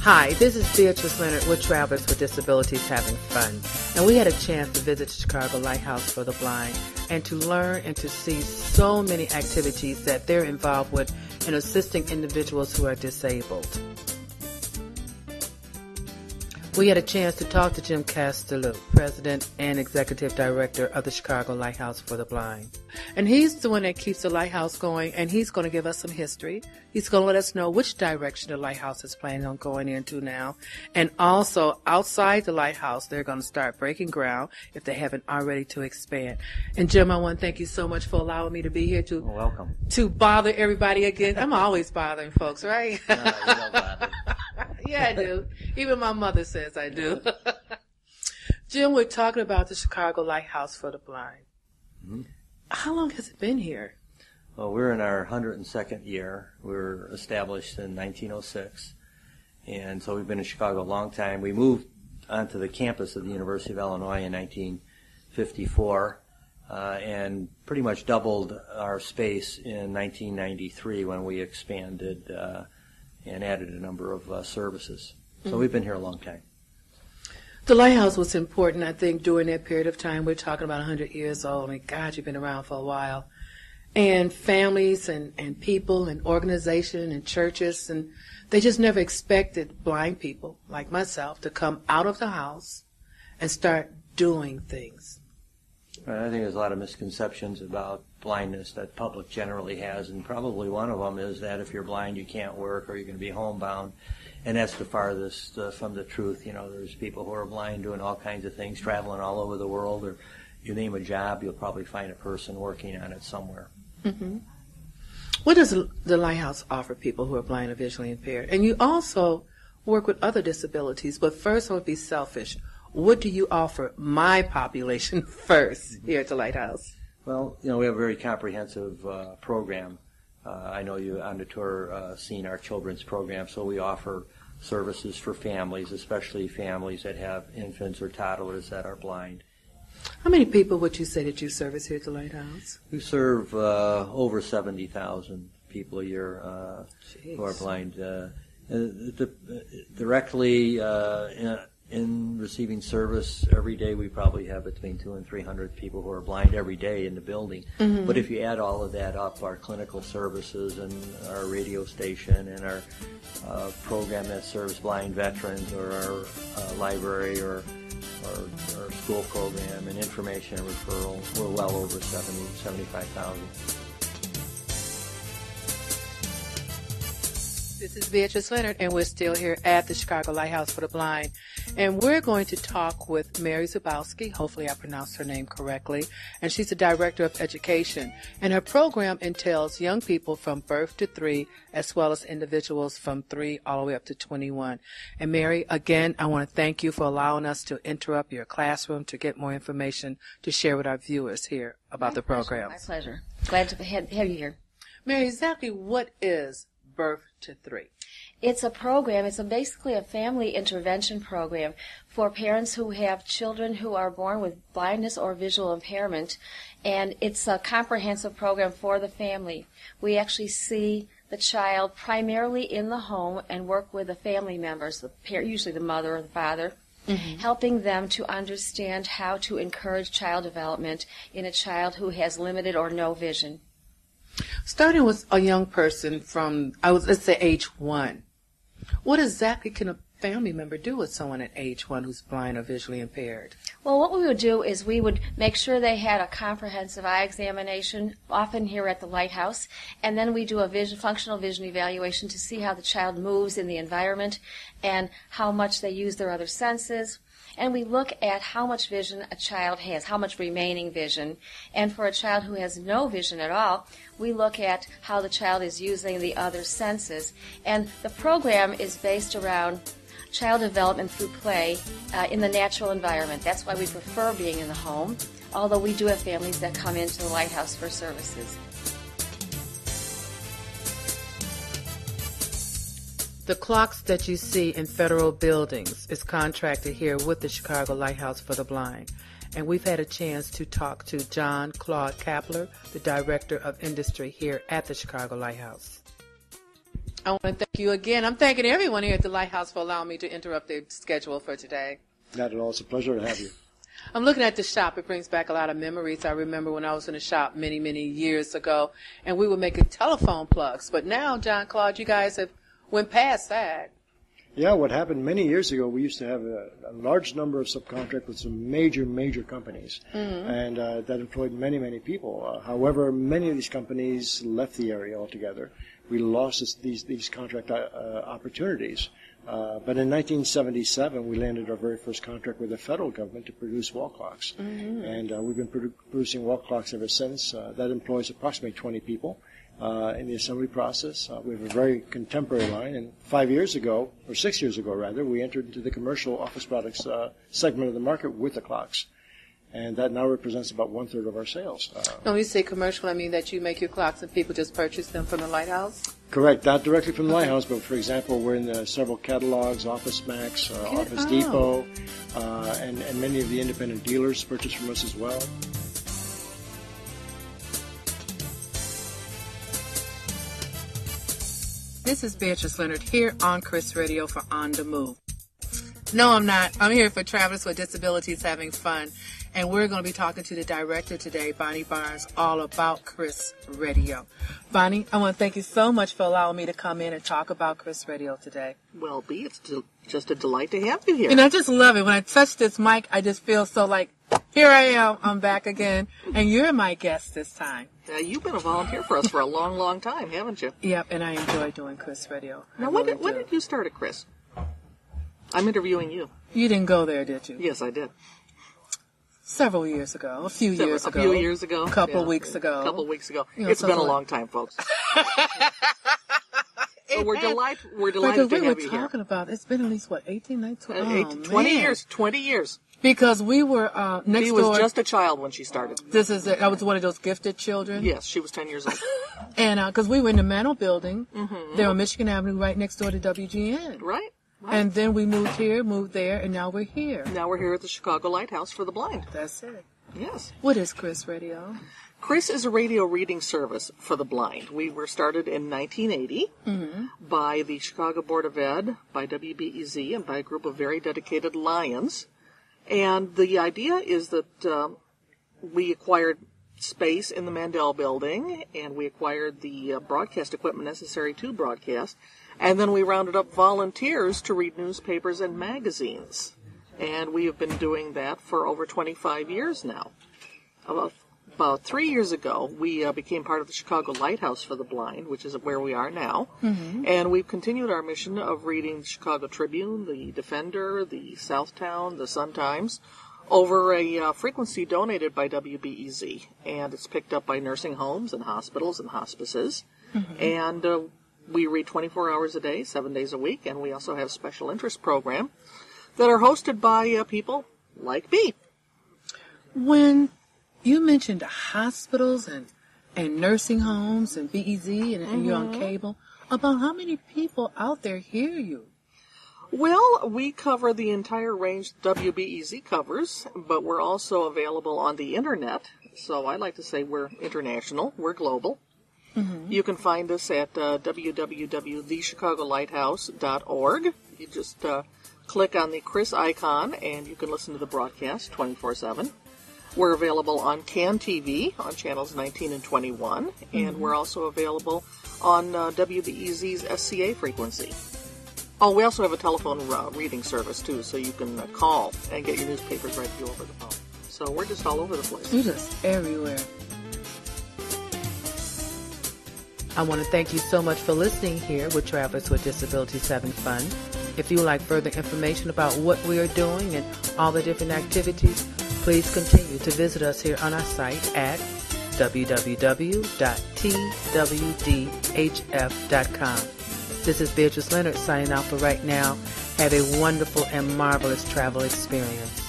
Hi, this is Beatrice Leonard with Travelers with Disabilities Having Fun. And we had a chance to visit the Chicago Lighthouse for the Blind and to learn and to see so many activities that they're involved with in assisting individuals who are disabled. We had a chance to talk to Jim Kesteloot, President and Executive Director of the Chicago Lighthouse for the Blind. And he's the one that keeps the Lighthouse going, and he's going to give us some history. He's going to let us know which direction the Lighthouse is planning on going into now. And also, outside the Lighthouse, they're going to start breaking ground, if they haven't already, to expand. And Jim, I want to thank you so much for allowing me to be here to bother everybody again. I'm always bothering folks, right? No, you don't bother. Yeah, I do. Even my mother says I do. Jim, we're talking about the Chicago Lighthouse for the Blind. Mm-hmm. How long has it been here? Well, we're in our 102nd year. We were established in 1906, and so we've been in Chicago a long time. We moved onto the campus of the University of Illinois in 1954 and pretty much doubled our space in 1993 when we expanded and added a number of services. So we've been here a long time. The Lighthouse was important, I think, during that period of time. We're talking about 100 years old. I mean, God, you've been around for a while. And families and people and organizations and churches, and they just never expected blind people like myself to come out of the house and start doing things. I think there's a lot of misconceptions about blindness that public generally has, and probably one of them is that if you're blind, you can't work or you're going to be homebound, and that's the farthest from the truth. You know, there's people who are blind doing all kinds of things, traveling all over the world, or you name a job, you'll probably find a person working on it somewhere. Mm-hmm. What does the Lighthouse offer people who are blind or visually impaired? And you also work with other disabilities, but first I would be selfish. What do you offer my population first here at the Lighthouse? Well, you know, we have a very comprehensive program. I know you on the tour seen our children's program, so we offer services for families, especially families that have infants or toddlers that are blind. How many people would you say that you service here at the Lighthouse? We serve over 70,000 people a year who are blind. Directly in receiving service every day, we probably have between 200 and 300 people who are blind every day in the building. Mm-hmm. But if you add all of that up, our clinical services and our radio station and our program that serves blind veterans, or our library or our school program and information and referral, we're well over 75,000. This is Beatrice Leonard, and we're still here at the Chicago Lighthouse for the Blind. And we're going to talk with Mary Zabelski. Hopefully I pronounced her name correctly. And she's the Director of Education. And her program entails young people from birth to 3, as well as individuals from 3 all the way up to 21. And Mary, again, I want to thank you for allowing us to interrupt your classroom to get more information to share with our viewers here about the program. My pleasure. Glad to have you here. Mary, exactly what is Birth to 3? It's a program, basically a family intervention program for parents who have children who are born with blindness or visual impairment, and it's a comprehensive program for the family. We actually see the child primarily in the home and work with the family members, usually the mother or the father, mm-hmm. helping them to understand how to encourage child development in a child who has limited or no vision. Starting with a young person from, let's say, age 1, what exactly can a family member do with someone at age 1 who's blind or visually impaired? Well, what we would do is we would make sure they had a comprehensive eye examination, often here at the Lighthouse, and then we do a functional vision evaluation to see how the child moves in the environment and how much they use their other senses. And we look at how much vision a child has, how much remaining vision. And for a child who has no vision at all, we look at how the child is using the other senses. And the program is based around child development through play in the natural environment. That's why we prefer being in the home, although we do have families that come into the Lighthouse for services. The clocks that you see in federal buildings is contracted here with the Chicago Lighthouse for the Blind. And we've had a chance to talk to Jean-Claude Kappler, the Director of Industry here at the Chicago Lighthouse. I want to thank you again. I'm thanking everyone here at the Lighthouse for allowing me to interrupt their schedule for today. Not at all. It's a pleasure to have you. I'm looking at the shop. It brings back a lot of memories. I remember when I was in the shop many, many years ago, and we were making telephone plugs. But now, Jean-Claude, you guys have went past that. Yeah, what happened many years ago, we used to have a large number of subcontracts with some major companies, and that employed many, many people. However, many of these companies left the area altogether. We lost these contract opportunities. But in 1977, we landed our very first contract with the federal government to produce wall clocks. And we've been producing wall clocks ever since. That employs approximately 20 people in the assembly process. We have a very contemporary line. And 5 years ago, or 6 years ago rather, we entered into the commercial office products segment of the market with the clocks. And that now represents about 1/3 of our sales. When you say commercial, I mean that you make your clocks and people just purchase them from the Lighthouse? Correct. Not directly from the Lighthouse, but for example, we're in several catalogs, Office Max, Office Depot, and many of the independent dealers purchase from us as well. This is Beatrice Leonard here on CRIS Radio for On the Move. No, I'm not. I'm here for Travelers with Disabilities Having Fun. And we're going to be talking to the director today, Bonnie Barnes, all about CRIS Radio. Bonnie, I want to thank you so much for allowing me to come in and talk about CRIS Radio today. Well, Bea, it's just a delight to have you here. And I just love it. When I touch this mic, I just feel so like, here I am, I'm back again. And you're my guest this time. You've been a volunteer for us for a long, long time, haven't you? Yep, and I enjoy doing CRIS Radio. Now, when did you start at CRIS? I'm interviewing you. You didn't go there, did you? Yes, I did. Several years ago, a few years ago. A few years ago. A couple weeks ago. A couple weeks ago. You know, it's been a long time, folks. So we're delighted to have you here. We were talking about, it's been at least, 18, 19, 20 years. 20 years. Because we were next door. She was just a child when she started. I was one of those gifted children. Yes, she was 10 years old. And because we were in the Mantle Building, there on Michigan Avenue, right next door to WGN. Right. And then we moved here, moved there, and now we're here. Now we're here at the Chicago Lighthouse for the Blind. That's it. Yes. What is CRIS Radio? CRIS is a radio reading service for the blind. We were started in 1980 by the Chicago Board of Ed, by WBEZ, and by a group of very dedicated Lions. And the idea is that we acquired space in the Mandel Building, and we acquired the broadcast equipment necessary to broadcast, and then we rounded up volunteers to read newspapers and magazines. And we have been doing that for over 25 years now. About 3 years ago, we became part of the Chicago Lighthouse for the Blind, which is where we are now. And we've continued our mission of reading the Chicago Tribune, the Defender, the Southtown, the Sun-Times, over a frequency donated by WBEZ. And it's picked up by nursing homes and hospitals and hospices. And we read 24 hours a day, 7 days a week, and we also have special interest programs that are hosted by people like me. When you mentioned hospitals and nursing homes and BEZ and you're on cable, about how many people out there hear you? Well, we cover the entire range WBEZ covers, but we're also available on the Internet. So I like to say we're international, we're global. You can find us at www.thechicagolighthouse.org. You just click on the CRIS icon, and you can listen to the broadcast 24/7. We're available on CAN TV on channels 19 and 21, and we're also available on WBEZ's SCA frequency. Oh, we also have a telephone reading service, too, so you can call and get your newspapers right to you over the phone. So we're just all over the place. You're just everywhere. I want to thank you so much for listening here with Travelers with Disabilities Having Fun. If you would like further information about what we are doing and all the different activities, please continue to visit us here on our site at www.TWDHF.com. This is Beatrice Leonard signing out for right now. Have a wonderful and marvelous travel experience.